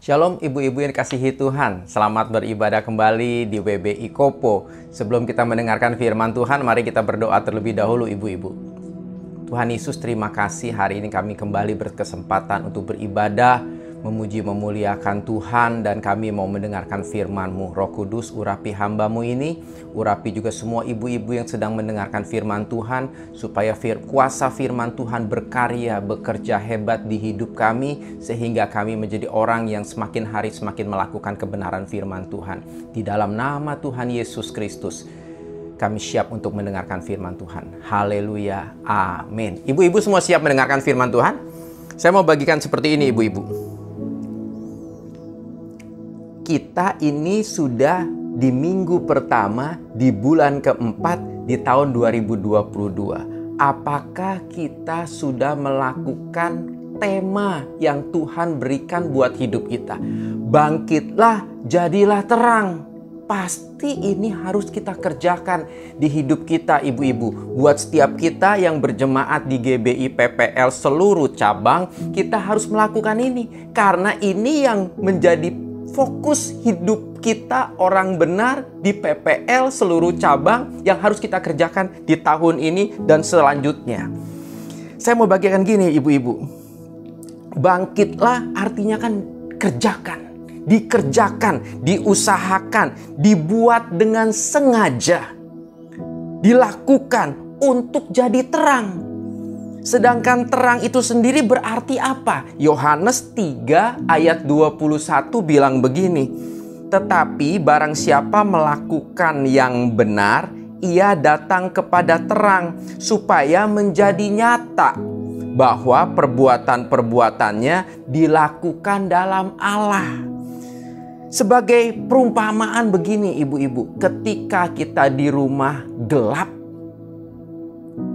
Shalom ibu-ibu yang dikasihi Tuhan. Selamat beribadah kembali di WBI Kopo. Sebelum kita mendengarkan firman Tuhan, mari kita berdoa terlebih dahulu ibu-ibu. Tuhan Yesus, terima kasih hari ini kami kembali berkesempatan untuk beribadah, memuji memuliakan Tuhan, dan kami mau mendengarkan firman-Mu. Roh Kudus, urapi hamba-Mu ini, urapi juga semua ibu-ibu yang sedang mendengarkan firman Tuhan, supaya kuasa firman Tuhan berkarya, bekerja hebat di hidup kami, sehingga kami menjadi orang yang semakin hari semakin melakukan kebenaran firman Tuhan. Di dalam nama Tuhan Yesus Kristus, kami siap untuk mendengarkan firman Tuhan. Haleluya, amin. Ibu-ibu semua siap mendengarkan firman Tuhan? Saya mau bagikan seperti ini ibu-ibu. Kita ini sudah di minggu pertama di bulan keempat di tahun 2022. Apakah kita sudah melakukan tema yang Tuhan berikan buat hidup kita? Bangkitlah, jadilah terang. Pasti ini harus kita kerjakan di hidup kita ibu-ibu. Buat setiap kita yang berjemaat di GBI PPL seluruh cabang, kita harus melakukan ini. Karena ini yang menjadi fokus hidup kita orang benar di PPL seluruh cabang yang harus kita kerjakan di tahun ini dan selanjutnya. Saya mau bagikan gini ibu-ibu. Bangkitlah artinya kan kerjakan, dikerjakan, diusahakan, dibuat dengan sengaja, dilakukan untuk jadi terang. Sedangkan terang itu sendiri berarti apa? Yohanes 3 ayat 21 bilang begini. Tetapi barang siapa melakukan yang benar, ia datang kepada terang, supaya menjadi nyata bahwa perbuatan-perbuatannya dilakukan dalam Allah. Sebagai perumpamaan begini ibu-ibu, ketika kita di rumah gelap,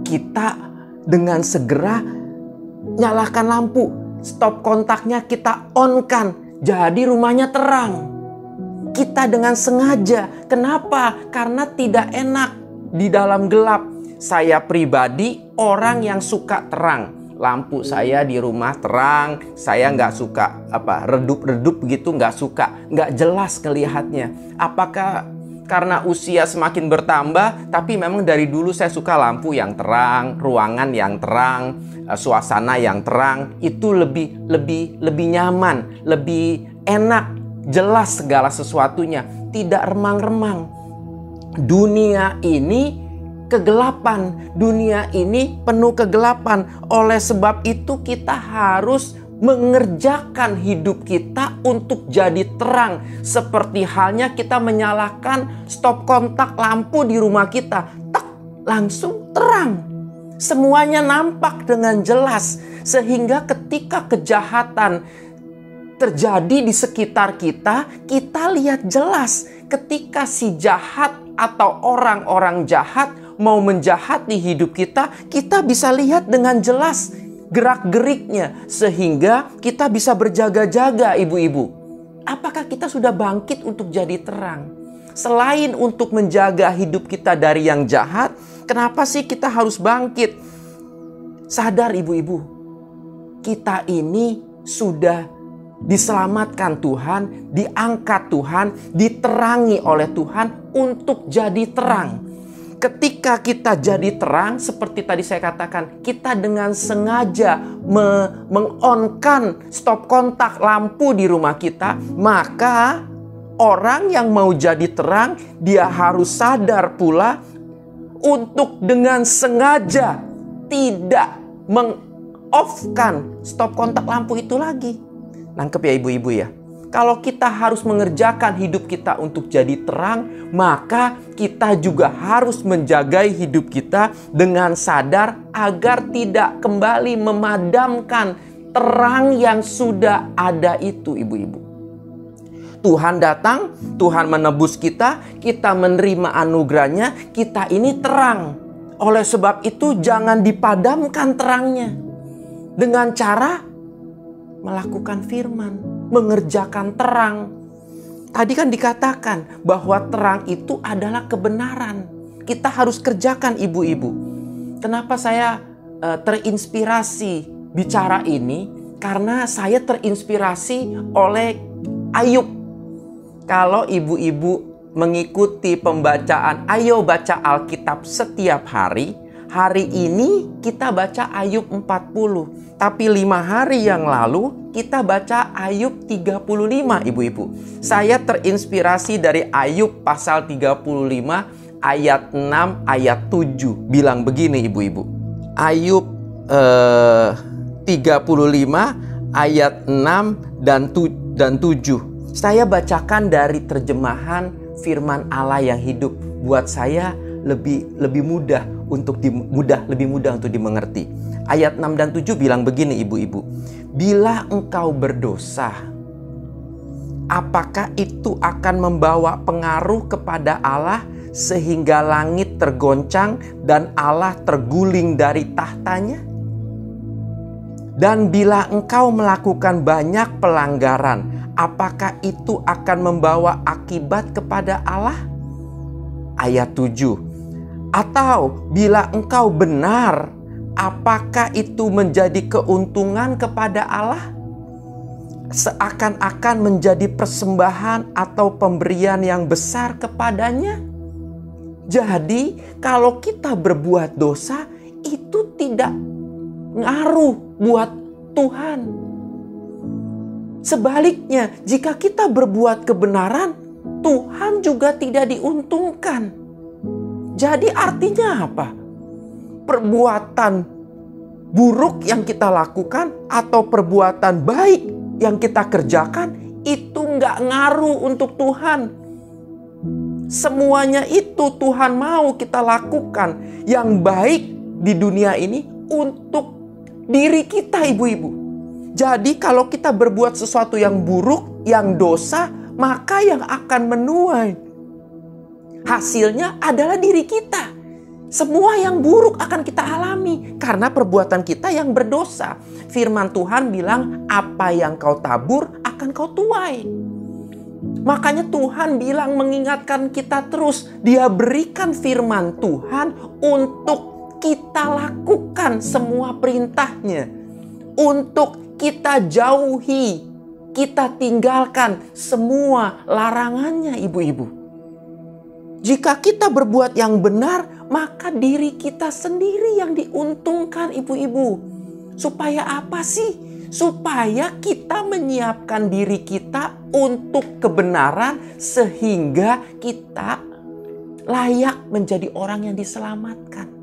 kita dengan segera nyalakan lampu, stop kontaknya kita on-kan, jadi rumahnya terang. Kita dengan sengaja. Kenapa? Karena tidak enak di dalam gelap. Saya pribadi orang yang suka terang. Lampu saya di rumah terang, saya nggak suka redup-redup gitu, nggak suka, nggak jelas kelihatnya. Apakah karena usia semakin bertambah, tapi memang dari dulu saya suka lampu yang terang, ruangan yang terang, suasana yang terang, itu lebih nyaman, lebih enak, jelas segala sesuatunya, tidak remang-remang. Dunia ini kegelapan, dunia ini penuh kegelapan. Oleh sebab itu kita harus mengerjakan hidup kita untuk jadi terang. Seperti halnya kita menyalakan stop kontak lampu di rumah kita, tak, langsung terang. Semuanya nampak dengan jelas, sehingga ketika kejahatan terjadi di sekitar kita, kita lihat jelas. Ketika si jahat atau orang-orang jahat mau menjahati hidup kita, kita bisa lihat dengan jelas gerak-geriknya, sehingga kita bisa berjaga-jaga ibu-ibu. Apakah kita sudah bangkit untuk jadi terang? Selain untuk menjaga hidup kita dari yang jahat, kenapa sih kita harus bangkit? Sadar ibu-ibu, kita ini sudah diselamatkan Tuhan, diangkat Tuhan, diterangi oleh Tuhan untuk jadi terang. Ketika kita jadi terang, seperti tadi saya katakan, kita dengan sengaja meng-on-kan stop kontak lampu di rumah kita, maka orang yang mau jadi terang, dia harus sadar pula untuk dengan sengaja tidak meng-off-kan stop kontak lampu itu lagi. Nangkep ya ibu-ibu ya? Kalau kita harus mengerjakan hidup kita untuk jadi terang, maka kita juga harus menjaga hidup kita dengan sadar agar tidak kembali memadamkan terang yang sudah ada itu, ibu-ibu. Tuhan datang, Tuhan menebus kita, kita menerima anugerahnya, kita ini terang. Oleh sebab itu jangan dipadamkan terangnya dengan cara melakukan firman, mengerjakan terang. Tadi kan dikatakan bahwa terang itu adalah kebenaran. Kita harus kerjakan ibu-ibu. Kenapa saya terinspirasi bicara ini? Karena saya terinspirasi oleh Ayub. Kalau ibu-ibu mengikuti pembacaan Ayo Baca Alkitab setiap hari, hari ini kita baca Ayub 40. Tapi 5 hari yang lalu kita baca Ayub 35, ibu-ibu. Saya terinspirasi dari Ayub pasal 35 ayat 6, ayat 7. Bilang begini, ibu-ibu. Ayub 35 ayat 6 dan 7. Saya bacakan dari terjemahan firman Allah yang hidup. Buat saya lebih mudah untuk dimengerti. Ayat 6 dan 7 bilang begini, ibu-ibu. Bila engkau berdosa, apakah itu akan membawa pengaruh kepada Allah sehingga langit tergoncang dan Allah terguling dari tahtanya? Dan bila engkau melakukan banyak pelanggaran, apakah itu akan membawa akibat kepada Allah? Ayat 7. Atau bila engkau benar, apakah itu menjadi keuntungan kepada Allah? Seakan-akan menjadi persembahan atau pemberian yang besar kepadanya? Jadi, kalau kita berbuat dosa, itu tidak ngaruh buat Tuhan. Sebaliknya, jika kita berbuat kebenaran, Tuhan juga tidak diuntungkan. Jadi artinya apa? Perbuatan buruk yang kita lakukan atau perbuatan baik yang kita kerjakan itu nggak ngaruh untuk Tuhan. Semuanya itu Tuhan mau kita lakukan yang baik di dunia ini untuk diri kita, ibu-ibu. Jadi kalau kita berbuat sesuatu yang buruk, yang dosa, maka yang akan menuai hasilnya adalah diri kita. Semua yang buruk akan kita alami karena perbuatan kita yang berdosa. Firman Tuhan bilang, apa yang kau tabur akan kau tuai. Makanya Tuhan bilang, mengingatkan kita terus. Dia berikan firman Tuhan untuk kita lakukan semua perintahnya. Untuk kita jauhi, kita tinggalkan semua larangannya, ibu-ibu. Jika kita berbuat yang benar, maka diri kita sendiri yang diuntungkan, ibu-ibu. Supaya apa sih? Supaya kita menyiapkan diri kita untuk kebenaran sehingga kita layak menjadi orang yang diselamatkan.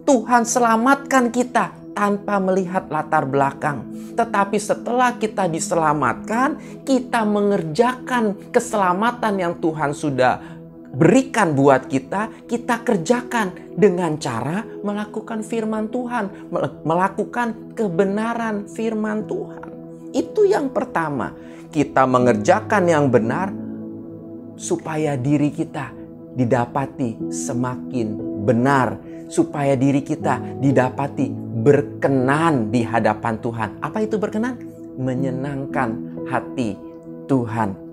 Tuhan selamatkan kita tanpa melihat latar belakang. Tetapi setelah kita diselamatkan, kita mengerjakan keselamatan yang Tuhan sudah berikan buat kita, kita kerjakan dengan cara melakukan firman Tuhan, melakukan kebenaran firman Tuhan. Itu yang pertama, kita mengerjakan yang benar supaya diri kita didapati semakin benar, supaya diri kita didapati berkenan di hadapan Tuhan. Apa itu berkenan? Menyenangkan hati Tuhan.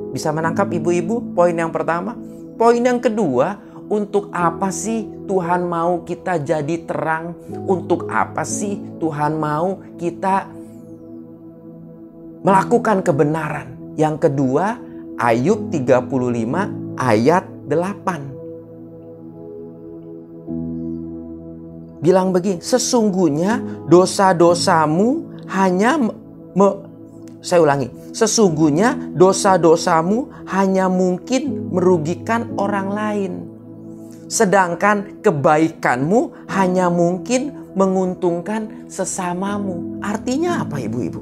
Bisa menangkap ibu-ibu poin yang pertama? Poin yang kedua, untuk apa sih Tuhan mau kita jadi terang? Untuk apa sih Tuhan mau kita melakukan kebenaran? Yang kedua, Ayub 35 ayat 8. Bilang begini, sesungguhnya dosa-dosamu hanya saya ulangi, sesungguhnya dosa-dosamu hanya mungkin merugikan orang lain. Sedangkan kebaikanmu hanya mungkin menguntungkan sesamamu. Artinya apa, ibu-ibu?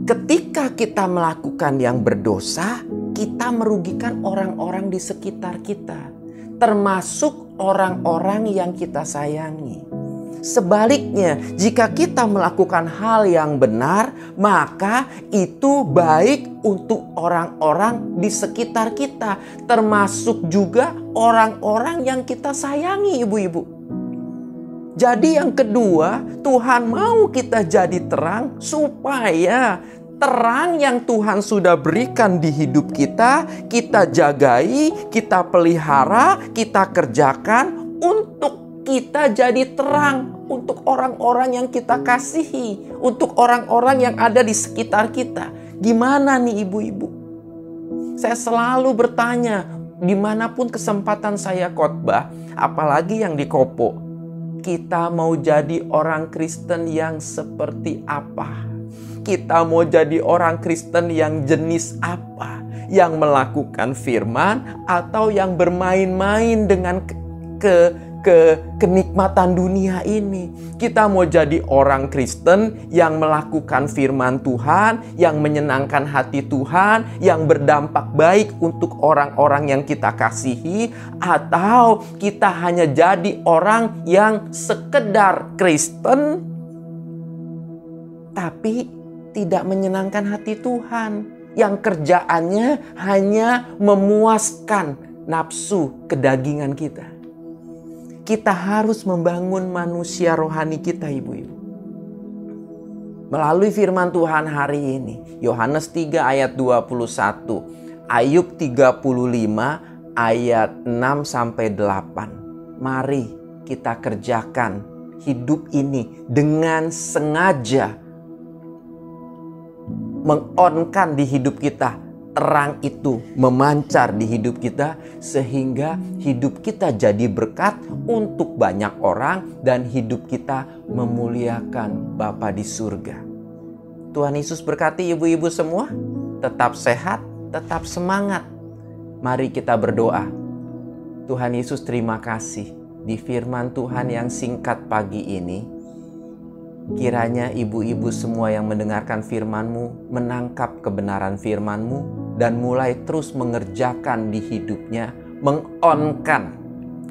Ketika kita melakukan yang berdosa, kita merugikan orang-orang di sekitar kita. Termasuk orang-orang yang kita sayangi. Sebaliknya, jika kita melakukan hal yang benar, maka itu baik untuk orang-orang di sekitar kita, termasuk juga orang-orang yang kita sayangi, ibu-ibu. Jadi yang kedua, Tuhan mau kita jadi terang supaya terang yang Tuhan sudah berikan di hidup kita, kita jagai, kita pelihara, kita kerjakan untuk kita jadi terang untuk orang-orang yang kita kasihi, untuk orang-orang yang ada di sekitar kita. Gimana nih ibu-ibu? Saya selalu bertanya, dimanapun kesempatan saya khotbah, apalagi yang di Kopo, kita mau jadi orang Kristen yang seperti apa? Kita mau jadi orang Kristen yang jenis apa? Yang melakukan firman atau yang bermain-main dengan kenikmatan dunia ini? Kita mau jadi orang Kristen yang melakukan firman Tuhan, yang menyenangkan hati Tuhan, yang berdampak baik untuk orang-orang yang kita kasihi, atau kita hanya jadi orang yang sekedar Kristen tapi tidak menyenangkan hati Tuhan, yang kerjaannya hanya memuaskan nafsu kedagingan kita. Kita harus membangun manusia rohani kita, ibu-ibu, melalui firman Tuhan hari ini. Yohanes 3 ayat 21, Ayub 35 ayat 6-8. Mari kita kerjakan hidup ini dengan sengaja, meng-on-kan di hidup kita. Terang itu memancar di hidup kita sehingga hidup kita jadi berkat untuk banyak orang dan hidup kita memuliakan Bapa di surga. Tuhan Yesus berkati ibu-ibu semua. Tetap sehat, tetap semangat. Mari kita berdoa. Tuhan Yesus, terima kasih di firman Tuhan yang singkat pagi ini. Kiranya ibu-ibu semua yang mendengarkan firman-Mu menangkap kebenaran firman-Mu dan mulai terus mengerjakan di hidupnya, meng-on-kan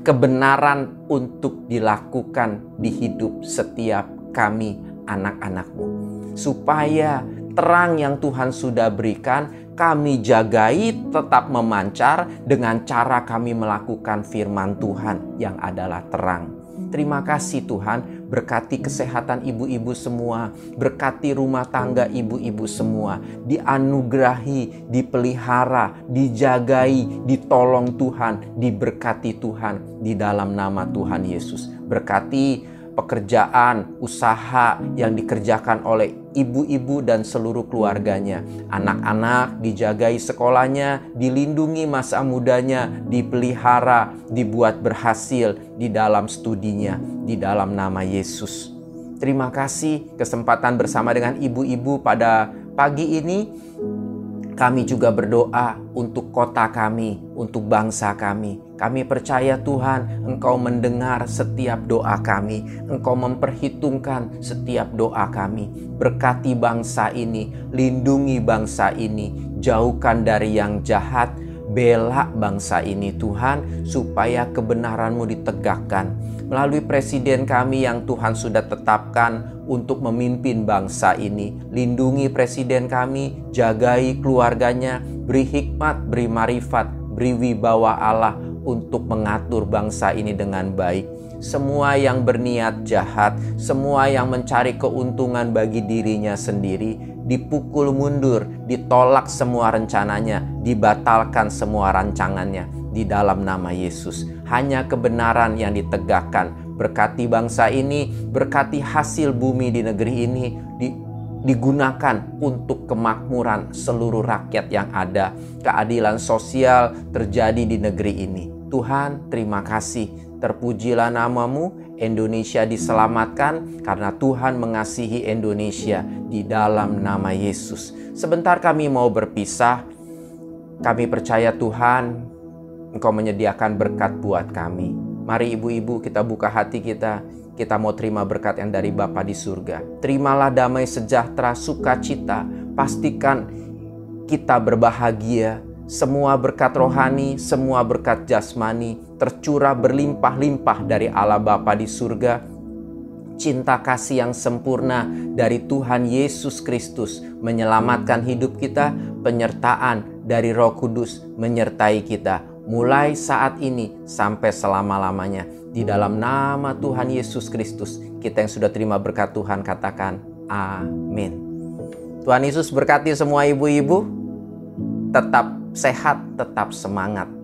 kebenaran untuk dilakukan di hidup setiap kami anak-anak-Mu. Supaya terang yang Tuhan sudah berikan kami jagai tetap memancar dengan cara kami melakukan firman Tuhan yang adalah terang. Terima kasih Tuhan, berkati kesehatan ibu-ibu semua, berkati rumah tangga ibu-ibu semua, dianugerahi, dipelihara, dijagai, ditolong Tuhan, diberkati Tuhan di dalam nama Tuhan Yesus. Berkati pekerjaan, usaha yang dikerjakan oleh ibu-ibu dan seluruh keluarganya. Anak-anak dijagai sekolahnya, dilindungi masa mudanya, dipelihara, dibuat berhasil di dalam studinya, di dalam nama Yesus. Terima kasih kesempatan bersama dengan ibu-ibu pada pagi ini. Kami juga berdoa untuk kota kami, untuk bangsa kami. Kami percaya Tuhan, Engkau mendengar setiap doa kami. Engkau memperhitungkan setiap doa kami. Berkati bangsa ini, lindungi bangsa ini, jauhkan dari yang jahat. Bela bangsa ini Tuhan, supaya kebenaran-Mu ditegakkan. Melalui presiden kami yang Tuhan sudah tetapkan untuk memimpin bangsa ini. Lindungi presiden kami, jagai keluarganya, beri hikmat, beri marifat, beri wibawa Allah untuk mengatur bangsa ini dengan baik. Semua yang berniat jahat, semua yang mencari keuntungan bagi dirinya sendiri, dipukul mundur, ditolak semua rencananya, dibatalkan semua rancangannya di dalam nama Yesus. Hanya kebenaran yang ditegakkan. Berkati bangsa ini, berkati hasil bumi di negeri ini, digunakan untuk kemakmuran seluruh rakyat yang ada. Keadilan sosial terjadi di negeri ini. Tuhan, terima kasih. Terpujilah nama-Mu, Indonesia diselamatkan karena Tuhan mengasihi Indonesia di dalam nama Yesus. Sebentar kami mau berpisah. Kami percaya Tuhan, Engkau menyediakan berkat buat kami. Mari ibu-ibu kita buka hati kita. Kita mau terima berkat yang dari Bapa di surga. Terimalah damai sejahtera, sukacita. Pastikan kita berbahagia. Semua berkat rohani, semua berkat jasmani tercurah berlimpah-limpah dari Allah Bapa di surga. Cinta kasih yang sempurna dari Tuhan Yesus Kristus menyelamatkan hidup kita. Penyertaan dari Roh Kudus menyertai kita mulai saat ini sampai selama-lamanya. Di dalam nama Tuhan Yesus Kristus, kita yang sudah terima berkat Tuhan katakan amin. Tuhan Yesus berkati semua ibu-ibu. Tetap sehat, tetap semangat.